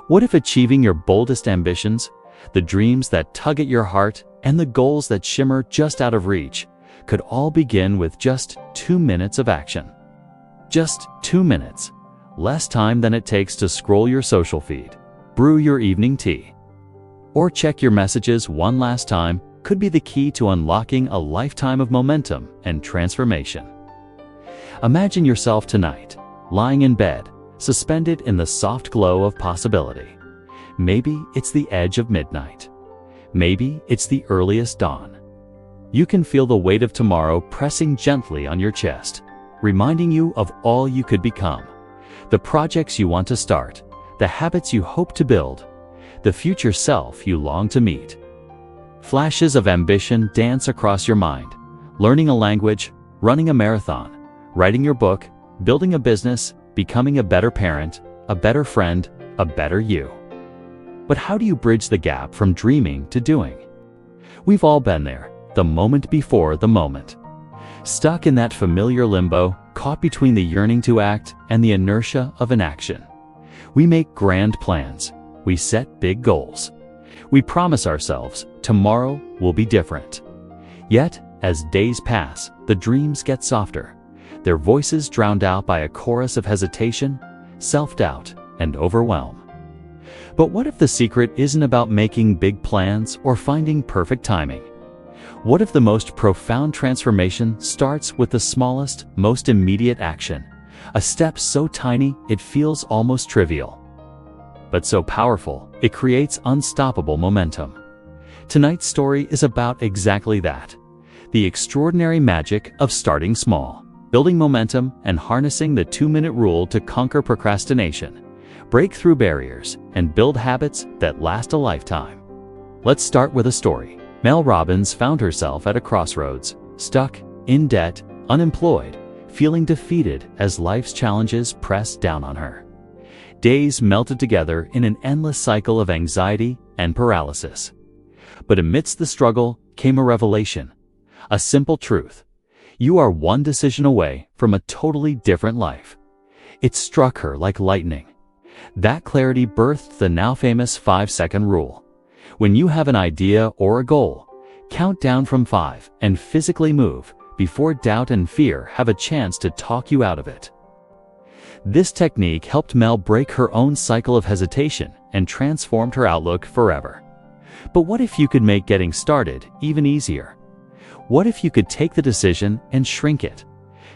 What if achieving your boldest ambitions, the dreams that tug at your heart, and the goals that shimmer just out of reach, could all begin with just 2 minutes of action? Just 2 minutes. Less time than it takes to scroll your social feed, brew your evening tea, or check your messages one last time could be the key to unlocking a lifetime of momentum and transformation. Imagine yourself tonight, lying in bed, suspended in the soft glow of possibility. Maybe it's the edge of midnight. Maybe it's the earliest dawn. You can feel the weight of tomorrow pressing gently on your chest, reminding you of all you could become, the projects you want to start, the habits you hope to build, the future self you long to meet. Flashes of ambition dance across your mind: learning a language, running a marathon, writing your book, building a business, becoming a better parent, a better friend, a better you. But how do you bridge the gap from dreaming to doing? We've all been there, the moment before the moment. Stuck in that familiar limbo, caught between the yearning to act and the inertia of inaction. We make grand plans. We set big goals. We promise ourselves tomorrow will be different. Yet, as days pass, the dreams get softer, their voices drowned out by a chorus of hesitation, self-doubt, and overwhelm. But what if the secret isn't about making big plans or finding perfect timing? What if the most profound transformation starts with the smallest, most immediate action, a step so tiny it feels almost trivial, but so powerful it creates unstoppable momentum? Tonight's story is about exactly that: the extraordinary magic of starting small, building momentum, and harnessing the 2-minute rule to conquer procrastination, break through barriers, and build habits that last a lifetime. Let's start with a story. Mel Robbins found herself at a crossroads, stuck, in debt, unemployed, feeling defeated as life's challenges pressed down on her. Days melted together in an endless cycle of anxiety and paralysis. But amidst the struggle came a revelation, a simple truth: you are one decision away from a totally different life. It struck her like lightning. That clarity birthed the now famous 5-second rule. When you have an idea or a goal, count down from 5 and physically move before doubt and fear have a chance to talk you out of it. This technique helped Mel break her own cycle of hesitation and transformed her outlook forever. But what if you could make getting started even easier? What if you could take the decision and shrink it,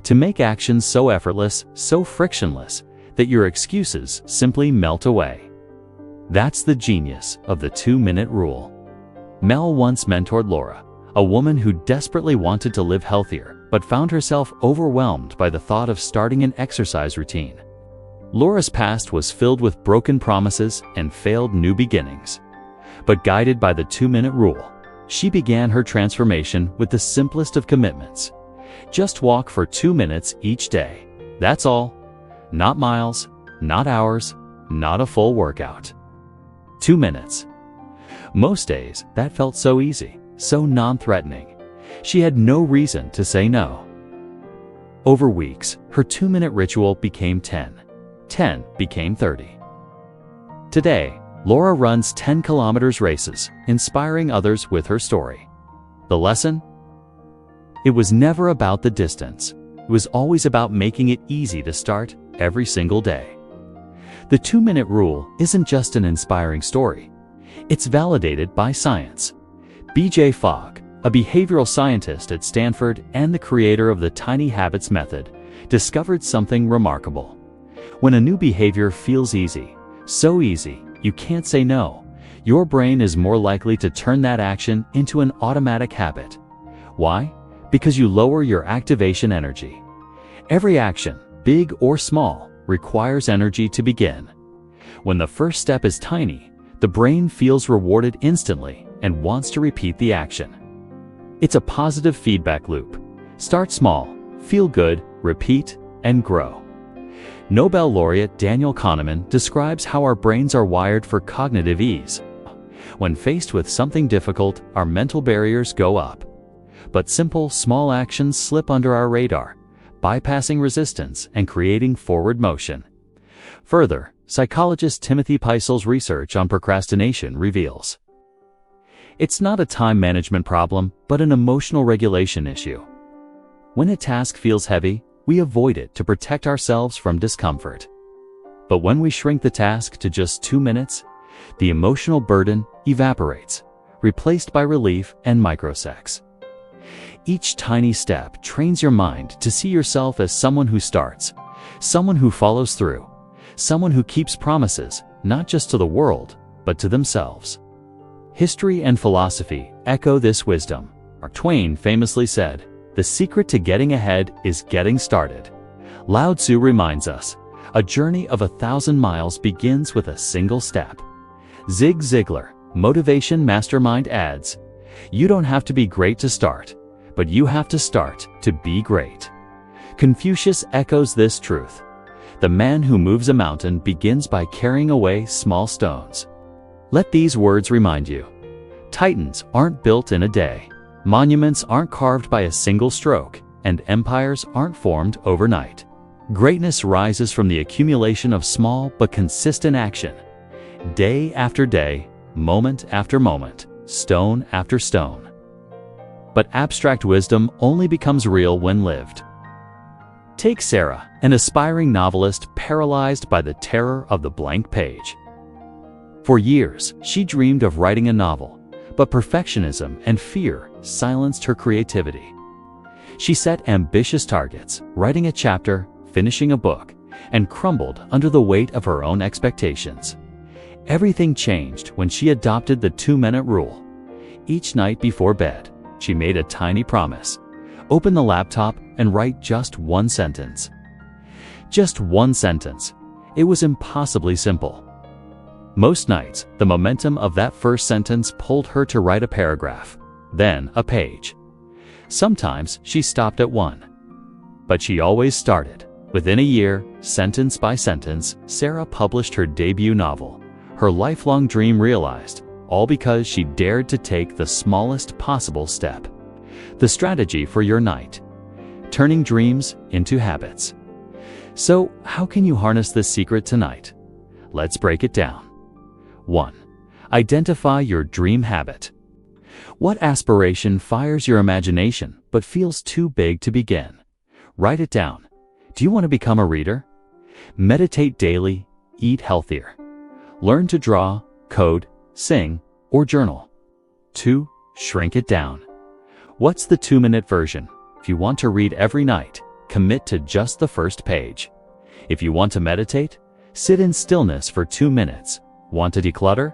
to make actions so effortless, so frictionless, that your excuses simply melt away? That's the genius of the 2-minute rule. Mel once mentored Laura, a woman who desperately wanted to live healthier, but found herself overwhelmed by the thought of starting an exercise routine. Laura's past was filled with broken promises and failed new beginnings. But guided by the 2-minute rule, she began her transformation with the simplest of commitments. Just walk for 2 minutes each day. That's all. Not miles, not hours, not a full workout. 2 minutes. Most days, that felt so easy, so non-threatening. She had no reason to say no. Over weeks, her 2-minute ritual became 10. 10 became 30. Today, Laura runs 10-kilometer races, inspiring others with her story. The lesson? It was never about the distance. It was always about making it easy to start every single day. The 2-minute rule isn't just an inspiring story. It's validated by science. B.J. Fogg, a behavioral scientist at Stanford and the creator of the Tiny Habits method, discovered something remarkable. When a new behavior feels easy, so easy, you can't say no, your brain is more likely to turn that action into an automatic habit. Why? Because you lower your activation energy. Every action, big or small, requires energy to begin. When the first step is tiny, the brain feels rewarded instantly and wants to repeat the action. It's a positive feedback loop. Start small, feel good, repeat, and grow. Nobel laureate Daniel Kahneman describes how our brains are wired for cognitive ease. When faced with something difficult, our mental barriers go up. But simple, small actions slip under our radar, bypassing resistance and creating forward motion. Further, psychologist Timothy Peisel's research on procrastination reveals it's not a time management problem, but an emotional regulation issue. When a task feels heavy, we avoid it to protect ourselves from discomfort. But when we shrink the task to just 2 minutes, the emotional burden evaporates, replaced by relief and microsecs. Each tiny step trains your mind to see yourself as someone who starts, someone who follows through, someone who keeps promises, not just to the world, but to themselves. History and philosophy echo this wisdom. Mark Twain famously said, "The secret to getting ahead is getting started." Lao Tzu reminds us, a journey of 1,000 miles begins with a single step. Zig Ziglar, motivation mastermind, adds, "You don't have to be great to start, but you have to start to be great." Confucius echoes this truth. The man who moves a mountain begins by carrying away small stones. Let these words remind you. Titans aren't built in a day. Monuments aren't carved by a single stroke, and empires aren't formed overnight. Greatness rises from the accumulation of small but consistent action. Day after day, moment after moment, stone after stone. But abstract wisdom only becomes real when lived. Take Sarah, an aspiring novelist paralyzed by the terror of the blank page. For years, she dreamed of writing a novel, but perfectionism and fear silenced her creativity. She set ambitious targets, writing a chapter, finishing a book, and crumbled under the weight of her own expectations. Everything changed when she adopted the 2-minute rule. Each night before bed, she made a tiny promise. Open the laptop and write just one sentence. Just one sentence. It was impossibly simple. Most nights, the momentum of that first sentence pulled her to write a paragraph, then a page. Sometimes she stopped at one. But she always started. Within a year, sentence by sentence, Sarah published her debut novel, her lifelong dream realized, all because she dared to take the smallest possible step. The strategy for your night: turning dreams into habits. So, how can you harness this secret tonight? Let's break it down. 1. Identify your dream habit. What aspiration fires your imagination but feels too big to begin? Write it down. Do you want to become a reader? Meditate daily, eat healthier. Learn to draw, code, sing, or journal. 2. Shrink it down. What's the 2-minute version? If you want to read every night, commit to just the first page. If you want to meditate, sit in stillness for 2 minutes. Want to declutter?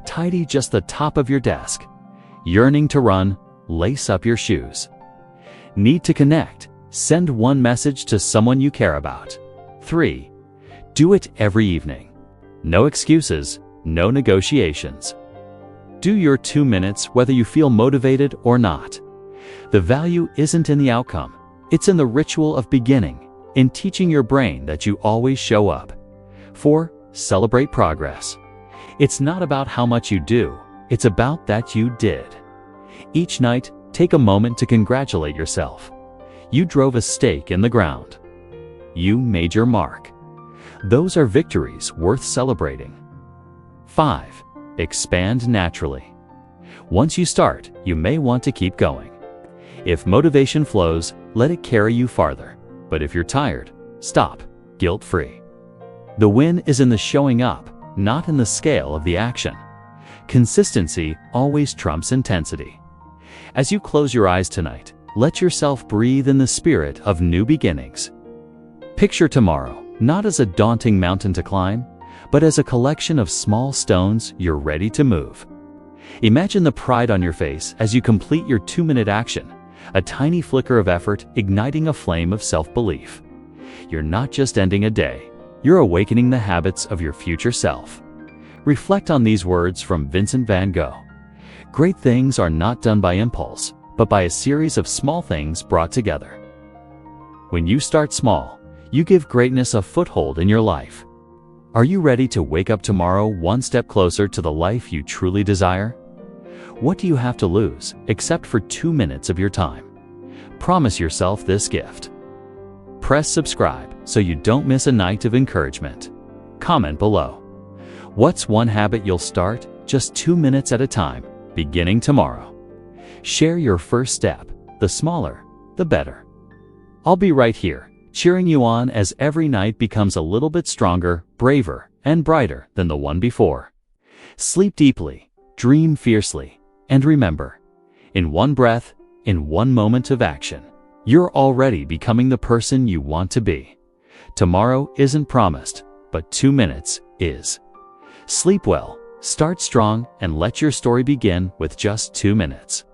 Tidy just the top of your desk. Yearning to run? Lace up your shoes. Need to connect? Send one message to someone you care about. 3. Do it every evening. No excuses, no negotiations. Do your 2 minutes whether you feel motivated or not. The value isn't in the outcome. It's in the ritual of beginning, in teaching your brain that you always show up. 4. Celebrate progress. It's not about how much you do, it's about that you did. Each night, take a moment to congratulate yourself. You drove a stake in the ground. You made your mark. Those are victories worth celebrating. 5. Expand naturally. Once you start, you may want to keep going. If motivation flows, let it carry you farther. But if you're tired, stop, guilt-free. The win is in the showing up, not in the scale of the action. Consistency always trumps intensity. As you close your eyes tonight, let yourself breathe in the spirit of new beginnings. Picture tomorrow, not as a daunting mountain to climb, but as a collection of small stones you're ready to move. Imagine the pride on your face as you complete your 2-minute action, a tiny flicker of effort igniting a flame of self-belief. You're not just ending a day, you're awakening the habits of your future self. Reflect on these words from Vincent van Gogh. Great things are not done by impulse, but by a series of small things brought together. When you start small, you give greatness a foothold in your life. Are you ready to wake up tomorrow one step closer to the life you truly desire? What do you have to lose, except for 2 minutes of your time? Promise yourself this gift. Press subscribe so you don't miss a night of encouragement. Comment below. What's one habit you'll start just 2 minutes at a time, beginning tomorrow? Share your first step. The smaller, the better. I'll be right here, cheering you on as every night becomes a little bit stronger, braver, and brighter than the one before. Sleep deeply, dream fiercely, and remember, in one breath, in one moment of action, you're already becoming the person you want to be. Tomorrow isn't promised, but 2 minutes is. Sleep well, start strong, and let your story begin with just 2 minutes.